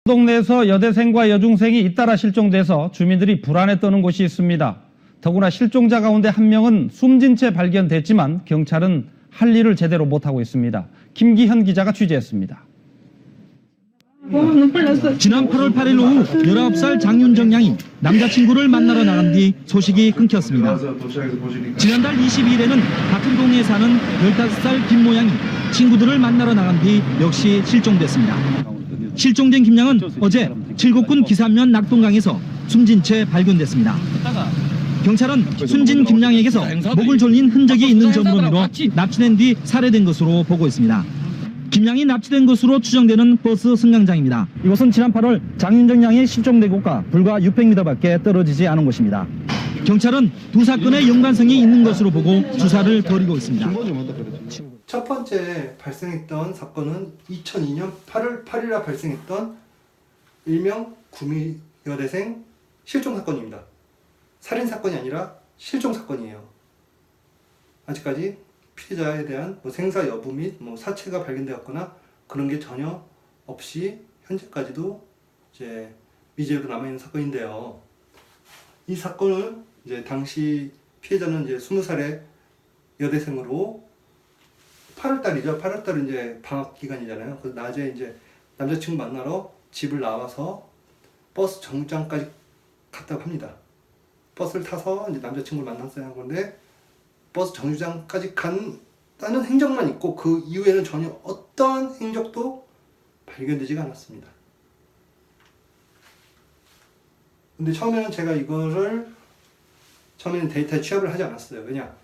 동네에서 여대생과 여중생이 잇따라 실종돼서 주민들이 불안에 떠는 곳이 있습니다. 더구나 실종자 가운데 한 명은 숨진 채 발견됐지만 경찰은 할 일을 제대로 못하고 있습니다. 김기현 기자가 취재했습니다. 지난 8월 8일 오후 19살 장윤정 양이 남자친구를 만나러 나간 뒤 소식이 끊겼습니다. 지난달 22일에는 같은 동네에 사는 15살 김모 양이 친구들을 만나러 나간 뒤 역시 실종됐습니다. 실종된 김 양은 어제 칠곡군 기산면 낙동강에서 숨진 채 발견됐습니다. 경찰은 숨진 김 양에게서 목을 졸린 흔적이 있는 점으로 미뤄 납치된 뒤 살해된 것으로 보고 있습니다. 김 양이 납치된 것으로 추정되는 버스 승강장입니다. 이곳은 지난 8월 장윤정 양이 실종된 곳과 불과 600m밖에 떨어지지 않은 곳입니다. 경찰은 두 사건의 연관성이 있는 것으로 보고 수사를 벌이고 있습니다. 첫 번째 발생했던 사건은 2002년 8월 8일에 발생했던 일명 구미 여대생 실종 사건입니다. 살인 사건이 아니라 실종 사건이에요. 아직까지 피해자에 대한 생사 여부 및 사체가 발견되었거나 그런 게 전혀 없이 현재까지도 이제 미제로 남아있는 사건인데요. 이 사건은 이제 당시 피해자는 이제 20살의 여대생으로 8월달이죠. 8월달은 이제 방학 기간이잖아요. 그래서 낮에 이제 남자친구 만나러 집을 나와서 버스 정류장까지 갔다고 합니다. 버스를 타서 이제 남자친구를 만났어야 하는데 버스 정류장까지 간다는 행적만 있고 그 이후에는 전혀 어떠한 행적도 발견되지가 않았습니다. 근데 처음에는 제가 처음에는 데이터에 취합을 하지 않았어요. 왜냐?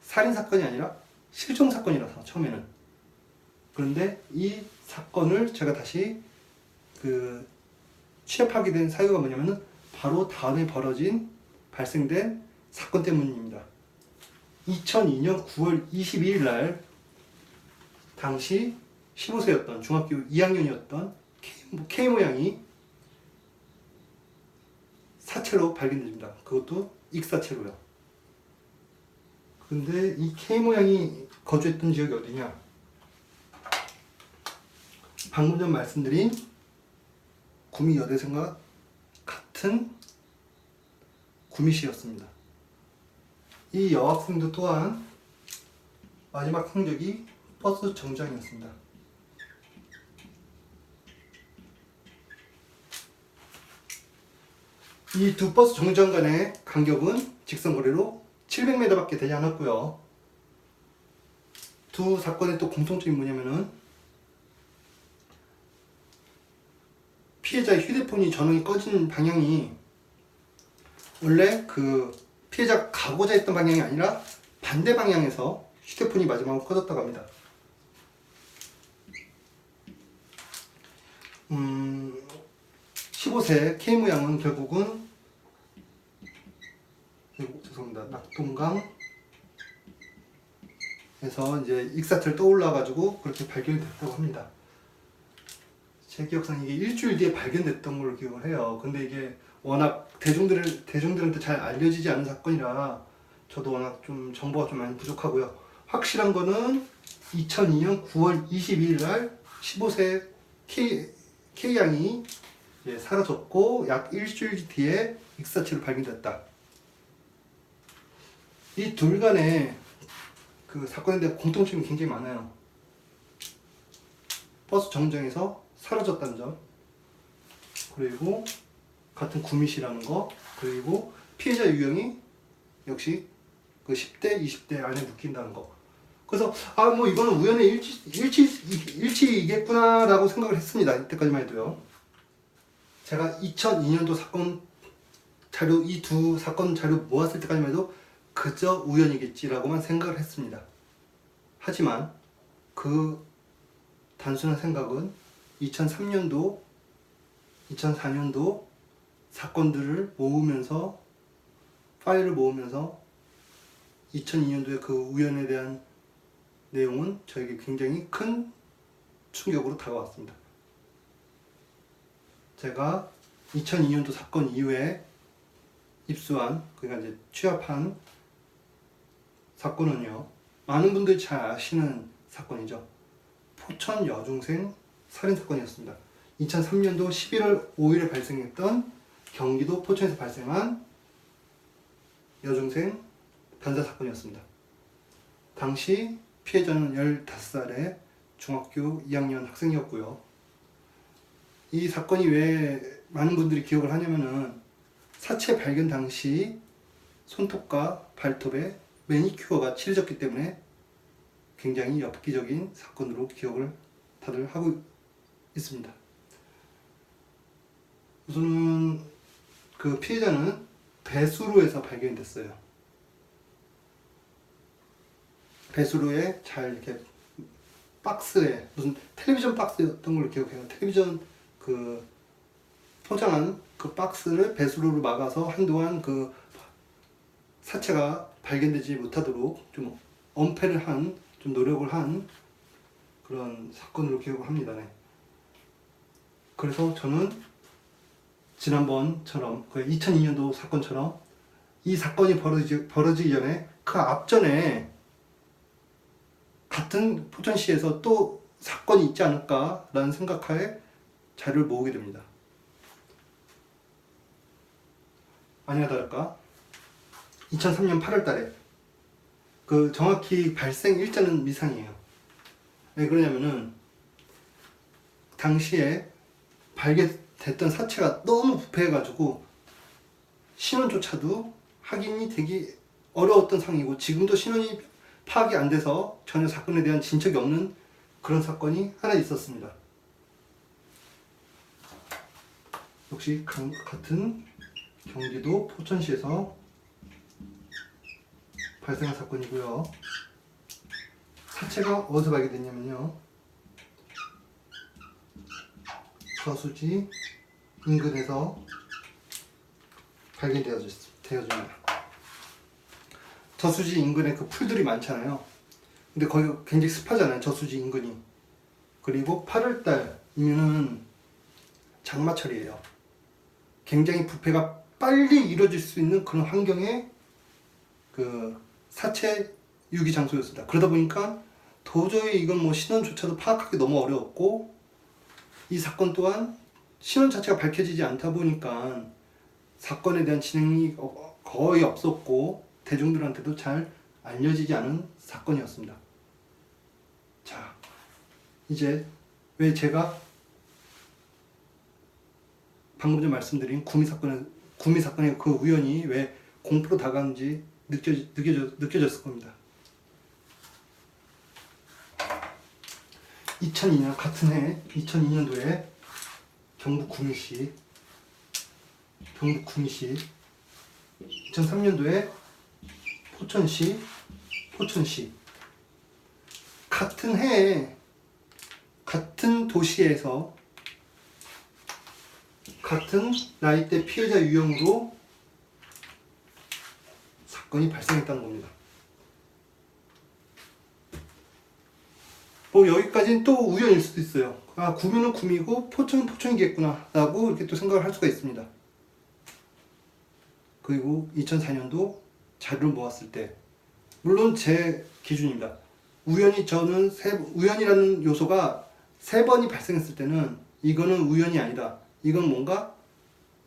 살인사건이 아니라 실종사건이라서 처음에는. 그런데 이 사건을 제가 다시 취합하게 된 사유가 뭐냐면은 바로 다음에 발생된 사건 때문입니다. 2002년 9월 22일 날 당시 15세였던 중학교 2학년이었던 K모 양이 사체로 발견됩니다. 그것도 익사체로요. 근데 이 K모 양이 거주했던 지역이 어디냐? 방금 전 말씀드린 구미 여대생과 같은 구미시였습니다. 이 여학생도 또한 마지막 행적이 버스 정류장이었습니다. 이 두 버스 정류장 간의 간격은 직선거리로 700m밖에 되지 않았고요. 두 사건의 또 공통점이 뭐냐면은 피해자의 휴대폰이 전원이 꺼진 방향이 원래 피해자가 가고자 했던 방향이 아니라 반대 방향에서 휴대폰이 마지막으로 꺼졌다고 합니다. 15세 K모 양은 결국은 낙동강에서 이제 익사체를 떠올라가지고 그렇게 발견이 됐다고 합니다. 제 기억상 이게 일주일 뒤에 발견됐던 걸로 기억을 해요. 근데 이게 워낙 대중들한테 잘 알려지지 않은 사건이라 저도 워낙 좀 정보가 좀 많이 부족하고요. 확실한 거는 2002년 9월 22일 날 15세 K양이 사라졌고 약 일주일 뒤에 익사체로 발견됐다. 이 둘 간의 사건에 대한 공통점이 굉장히 많아요. 버스 정류장에서 사라졌다는 점, 그리고 같은 구미시라는 거, 그리고 피해자 유형이 역시 10대, 20대 안에 묶인다는 거. 그래서 이거는 우연의 일치이겠구나 라고 생각을 했습니다. 이때까지만 해도요. 제가 2002년도 사건 자료, 이 두 사건 자료 모았을 때까지만 해도 그저 우연이겠지라고만 생각을 했습니다. 하지만 그 단순한 생각은 2003년도, 2004년도 사건들을 모으면서 파일을 모으면서 2002년도에 그 우연에 대한 내용은 저에게 굉장히 큰 충격으로 다가왔습니다. 제가 2002년도 사건 이후에 입수한, 그러니까 이제 취합한 사건은요, 많은 분들이 잘 아시는 사건이죠. 포천 여중생 살인사건이었습니다. 2003년도 11월 5일에 발생했던 경기도 포천에서 발생한 여중생 변사 사건이었습니다. 당시 피해자는 15살의 중학교 2학년 학생이었고요. 이 사건이 왜 많은 분들이 기억을 하냐면은 사체 발견 당시 손톱과 발톱에 매니큐어가 칠해졌기 때문에 굉장히 엽기적인 사건으로 기억을 다들 하고 있습니다. 우선은 그 피해자는 배수로에서 발견이 됐어요. 배수로에 잘 이렇게 박스에 무슨 텔레비전 박스였던 걸로 기억해요. 텔레비전 그 포장한 그 박스를 배수로로 막아서 한동안 그 사체가 발견되지 못하도록 좀 엄폐를 한, 좀 노력을 한 그런 사건으로 기억을 합니다. 네. 그래서 저는 지난번처럼 그 2002년도 사건처럼 이 사건이 벌어지기 전에 그 앞전에 같은 포천시에서 또 사건이 있지 않을까라는 생각하에 자료를 모으게 됩니다. 아니나 다를까 2003년 8월 달에 그 정확히 발생 일자는 미상이에요. 왜 그러냐면은 당시에 발견됐던 사체가 너무 부패해가지고 신원조차도 확인이 되기 어려웠던 상황이고 지금도 신원이 파악이 안 돼서 전혀 사건에 대한 진척이 없는 그런 사건이 하나 있었습니다. 역시 같은 경기도 포천시에서 발생한 사건이고요. 사체가 어디서 발견됐냐면요. 저수지 인근에서 발견되어집니다. 저수지 인근에 그 풀들이 많잖아요. 근데 거기 굉장히 습하잖아요. 저수지 인근이. 그리고 8월달이면은 장마철이에요. 굉장히 부패가 빨리 이루어질 수 있는 그런 환경에 그 사체 유기 장소였습니다. 그러다 보니까 도저히 이건 뭐 신원조차도 파악하기 너무 어려웠고 이 사건 또한 신원 자체가 밝혀지지 않다 보니까 사건에 대한 진행이 거의 없었고 대중들한테도 잘 알려지지 않은 사건이었습니다. 자, 이제 왜 제가 방금 전 말씀드린 구미 사건의 그 우연이 왜 공포로 다가오는지 느껴졌을 겁니다. 2002년 같은 해 2002년도에 경북 구미시 2003년도에 포천시 같은 해에 같은 도시에서 같은 나이대 피해자 유형으로 사건이 발생했다는 겁니다. 뭐 여기까지는 또 우연일 수도 있어요. 아, 구미는 구미고 포천은 포천이겠구나 라고 이렇게 또 생각을 할 수가 있습니다. 그리고 2004년도 자료를 모았을 때 물론 제 기준입니다. 우연이라는 요소가 3번이 발생했을 때는 이거는 우연이 아니다. 이건 뭔가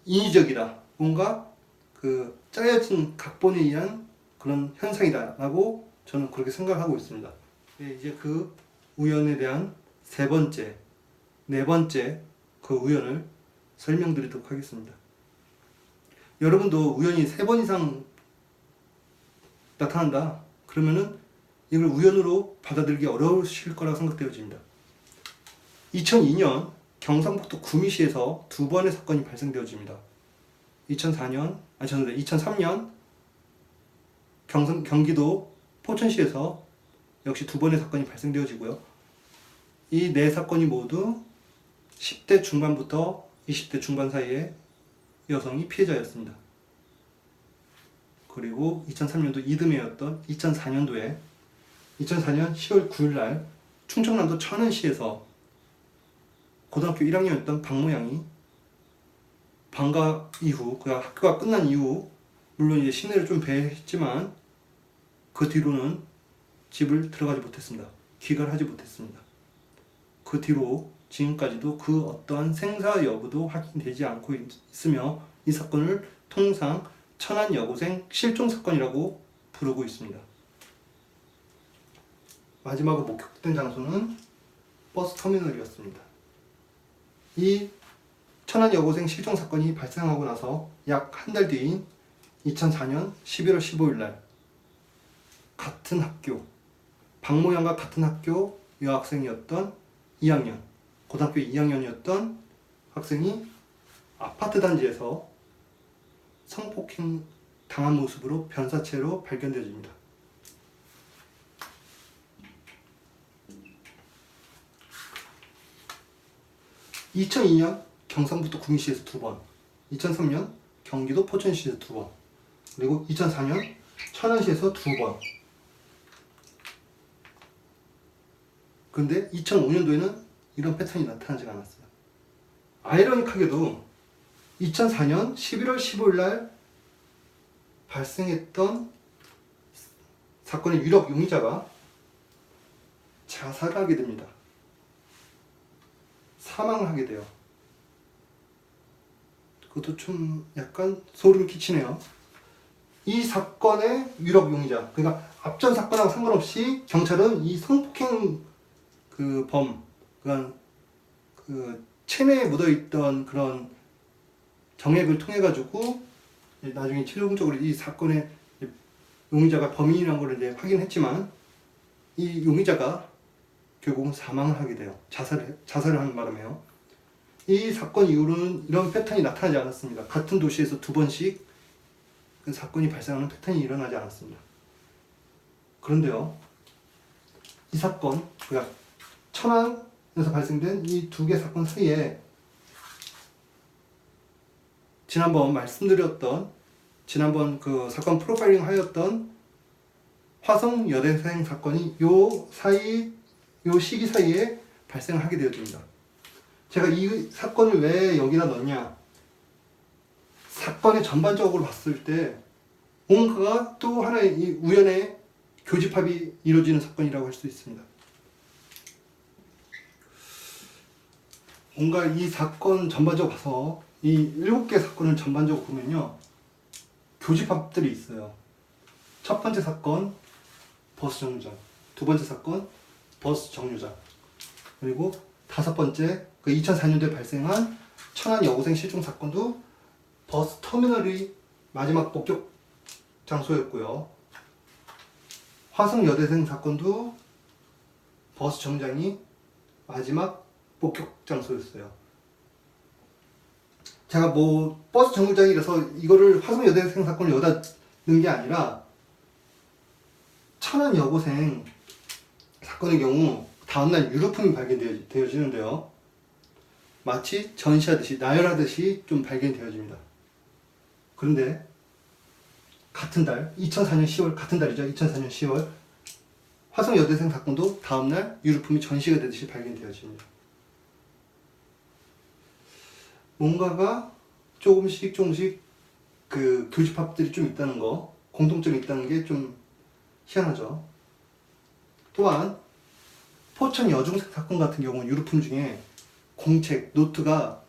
인위적이다. 뭔가 그 짜여진 각본에 의한 그런 현상이다 라고 저는 그렇게 생각하고 있습니다. 네, 이제 그 우연에 대한 3번째, 4번째 그 우연을 설명드리도록 하겠습니다. 여러분도 우연이 3번 이상 나타난다. 그러면은 이걸 우연으로 받아들이기 어려우실 거라고 생각되어집니다. 2002년 경상북도 구미시에서 2번의 사건이 발생되어집니다. 2003년 경기도 포천시에서 역시 2번의 사건이 발생되어지고요. 이 4사건이 모두 10대 중반부터 20대 중반 사이의 여성이 피해자였습니다. 그리고 2003년도 이듬해였던 2004년 10월 9일날 충청남도 천안시에서 고등학교 1학년이었던 박모양이 방과 이후, 그 학교가 끝난 이후 물론 이제 시내를 좀 배회했지만 그 뒤로는 집을 들어가지 못했습니다. 귀가를 하지 못했습니다. 그 뒤로 지금까지도 그 어떠한 생사 여부도 확인되지 않고 있으며 이 사건을 통상 천안 여고생 실종 사건이라고 부르고 있습니다. 마지막으로 목격된 장소는 버스 터미널이었습니다. 이 천안 여고생 실종 사건이 발생하고 나서 약 한 달 뒤인 2004년 11월 15일 날 같은 학교, 박모 양과 같은 학교 여학생이었던 2학년, 고등학교 2학년이었던 학생이 아파트 단지에서 성폭행 당한 모습으로 변사체로 발견되어집니다. (2002년) 경상북도 구미시에서 2번, 2003년 경기도 포천시에서 2번, 그리고 2004년 천안시에서 2번. 근데 2005년도에는 이런 패턴이 나타나지 않았어요. 아이러니하게도 2004년 11월 15일 날 발생했던 사건의 유력 용의자가 자살을 하게 됩니다. 사망을 하게 돼요. 그것도 좀 약간 소름이 끼치네요. 이 사건의 유력 용의자, 그러니까 앞전 사건하고 상관없이 경찰은 이 성폭행 그러니까 그 체내에 묻어있던 그런 정액을 통해 가지고 나중에 최종적으로 이 사건의 용의자가 범인이라는 걸 이제 확인했지만 이 용의자가 결국은 사망을 하게 돼요. 자살을 하는 바람에요. 이 사건 이후로는 이런 패턴이 나타나지 않았습니다. 같은 도시에서 2번씩 그 사건이 발생하는 패턴이 일어나지 않았습니다. 그런데요, 이 사건, 그러니까 천안에서 발생된 이 2개 사건 사이에 지난번 그 사건 프로파일링 하였던 화성 여대생 사건이 요 시기 사이에 발생하게 되어집니다. 제가 이 사건을 왜 여기다 넣냐, 사건의 전반적으로 봤을 때 뭔가가 또 하나의 이 우연의 교집합이 이루어지는 사건이라고 할 수 있습니다. 뭔가 이 사건 전반적으로 봐서 이 7개 사건을 전반적으로 보면요, 교집합들이 있어요. 첫 번째 사건 버스 정류장, 두 번째 사건 버스 정류장, 그리고 다섯 번째 그 2004년도에 발생한 천안 여고생 실종 사건도 버스 터미널이 마지막 목격 장소였고요. 화성 여대생 사건도 버스 정류장이 마지막 목격 장소였어요. 제가 뭐 버스 정류장이라서 이거를 화성 여대생 사건을 여기다 넣은 게 아니라 천안 여고생 사건의 경우 다음날 유류품이 발견되어지는데요. 마치 전시하듯이 나열하듯이 좀 발견되어집니다. 그런데 같은 달 2004년 10월 같은 달이죠. 2004년 10월 화성 여대생 사건도 다음날 유류품이 전시가 되듯이 발견되어집니다. 뭔가가 조금씩 그 교집합들이 좀 있다는 거, 공통점이 있다는 게 좀 희한하죠. 또한 포천 여중생 사건 같은 경우는 유류품 중에 공책, 노트가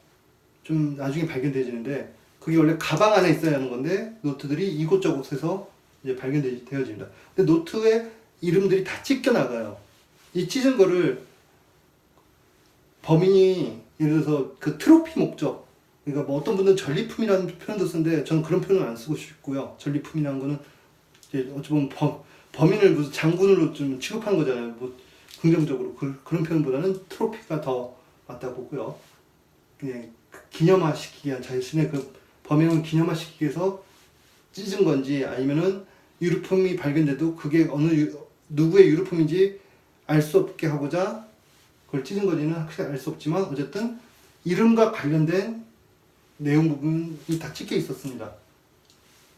좀 나중에 발견되어지는데 그게 원래 가방 안에 있어야 하는 건데 노트들이 이곳저곳에서 이제 발견되어집니다. 근데 노트에 이름들이 다 찢겨 나가요. 이 찢은 거를 범인이 예를 들어서 그 트로피 목적, 그러니까 뭐 어떤 분들은 전리품이라는 표현도 쓰는데 저는 그런 표현을 안 쓰고 싶고요. 전리품이라는 거는 이제 어찌 보면 범인을 무슨 장군으로 좀 취급하는 거잖아요. 뭐 긍정적으로 그런 표현보다는 트로피가 더 맞다고 보고요. 그냥 기념화시키기 위한, 자신의 그 범행을 기념화시키기 위해서 찢은 건지 아니면은 유류품이 발견돼도 그게 누구의 유류품인지 알 수 없게 하고자 그걸 찢은 건지는 확실히 알 수 없지만 어쨌든 이름과 관련된 내용 부분이 다 찢겨 있었습니다.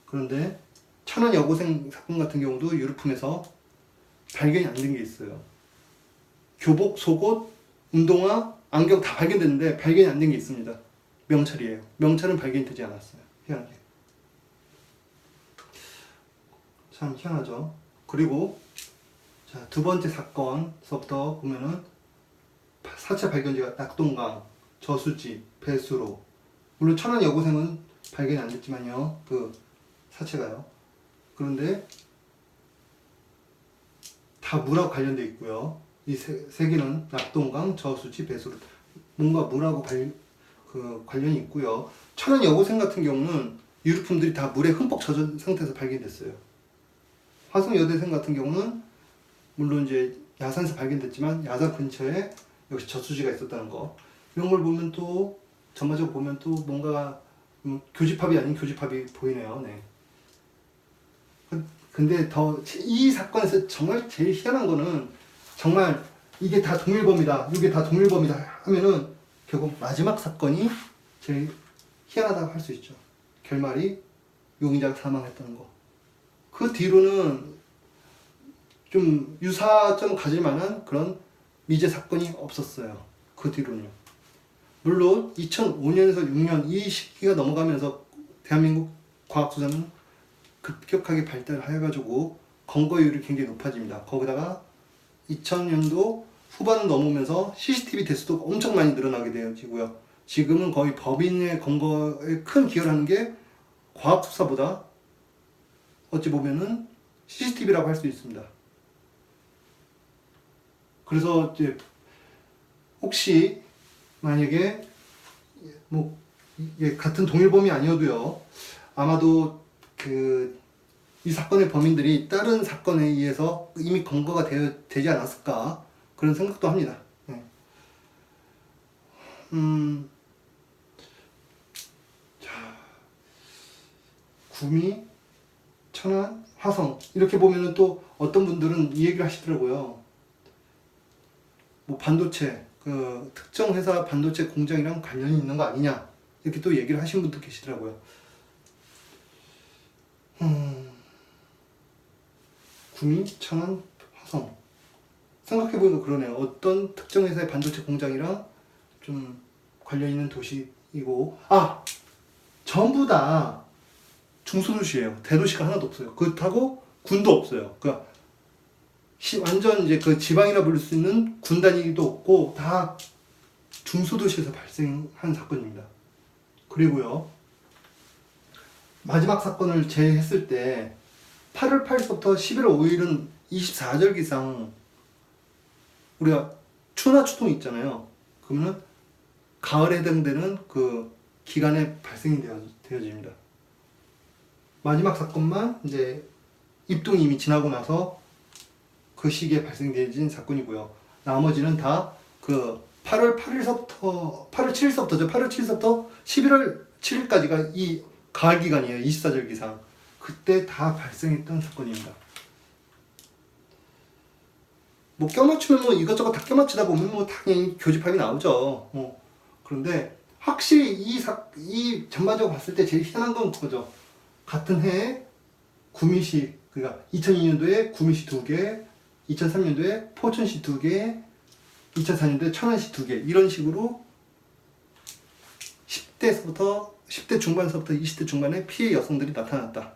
그런데 천안 여고생 사건 같은 경우도 유류품에서 발견이 안 된 게 있어요. 교복, 속옷, 운동화, 안경 다 발견됐는데 발견이 안 된 게 있습니다. 명찰이에요. 명찰은 발견되지 않았어요. 희한하게. 참 희한하죠. 그리고 자, 두 번째 사건서부터 보면은 사체 발견지가 낙동강, 저수지, 배수로. 물론 천안 여고생은 발견이 안 됐지만요. 그 사체가요. 그런데 다 물하고 관련돼 있고요. 이 세 개는 낙동강, 저수지, 배수로. 뭔가 물하고 관련이 있고요. 천안 여고생 같은 경우는 유류품들이 다 물에 흠뻑 젖은 상태에서 발견됐어요. 화성 여대생 같은 경우는 물론 이제 야산에서 발견됐지만 야산 근처에 역시 저수지가 있었다는 거. 이런 걸 보면 또 전반적으로 보면 또 뭔가 교집합이 아닌 교집합이 보이네요. 네. 근데 이 사건에서 정말 제일 희한한 거는 정말 이게 다 동일범이다, 이게 다 동일범이다 하면은 결국 마지막 사건이 제일 희한하다고 할 수 있죠. 결말이 용의자가 사망했다는 거. 그 뒤로는 좀 유사점 가질 만한 그런 미제 사건이 없었어요. 그 뒤로는요. 물론 2005년에서 6년 이 시기가 넘어가면서 대한민국 과학수사는 급격하게 발달해가지고 검거율이 굉장히 높아집니다. 거기다가 2000년도 후반을 넘으면서 CCTV 대수도 엄청 많이 늘어나게 되어지고요. 지금은 거의 법인의 검거에 큰 기여를 하는 게 과학수사보다 어찌 보면은 CCTV라고 할 수 있습니다. 그래서 이제 혹시 만약에 뭐 이게 같은 동일범이 아니어도요, 아마도 이 사건의 범인들이 다른 사건에 의해서 이미 검거가 되지 않았을까 그런 생각도 합니다. 네. 자, 구미, 천안, 화성 이렇게 보면은 또 어떤 분들은 이 얘기를 하시더라고요. 뭐 반도체, 그 특정 회사 반도체 공장이랑 관련이 있는 거 아니냐 이렇게 또 얘기를 하신 분도 계시더라고요. 구미, 천안, 화성 생각해보니까 그러네요. 어떤 특정 회사의 반도체 공장이랑 좀 관련 있는 도시이고, 전부 다 중소도시예요. 대도시가 하나도 없어요. 그렇다고 군도 없어요. 그러니까 완전 이제 그 지방이라 부를 수 있는 군 단위도 없고 다 중소도시에서 발생한 사건입니다. 그리고요, 마지막 사건을 제했을 때 8월 8일부터 11월 5일은 24절기상 우리가 추나 추동이 있잖아요. 그러면 가을에 해당되는 그 기간에 발생이 되어집니다. 마지막 사건만 이제 입동이 이미 지나고 나서 그 시기에 발생되어진 사건이고요. 나머지는 다 그 8월 7일서부터 11월 7일까지가 이 가을 기간이에요. 24절기상. 그때 다 발생했던 사건입니다. 뭐 껴맞추면 뭐 이것저것 다 껴맞추다 보면 뭐 당연히 교집합이 나오죠. 그런데 확실히 이 전반적으로 봤을 때 제일 희한한 건 그거죠. 같은 해에 구미시, 그러니까 2002년도에 구미시 2개, 2003년도에 포천시 2개, 2004년도에 천안시 2개, 이런 식으로 10대 중반서부터 20대 중반에 피해 여성들이 나타났다.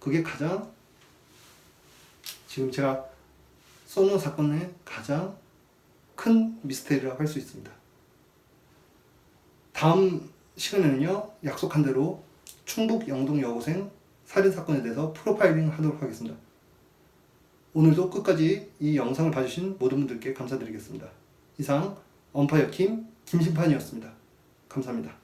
그게 가장 지금 제가 써놓은 사건의 가장 큰 미스테리라고 할 수 있습니다. 다음 시간에는요, 약속한 대로 충북 영동 여고생 살인사건에 대해서 프로파일링 하도록 하겠습니다. 오늘도 끝까지 이 영상을 봐주신 모든 분들께 감사드리겠습니다. 이상 언파이어팀 김심판이었습니다. 감사합니다.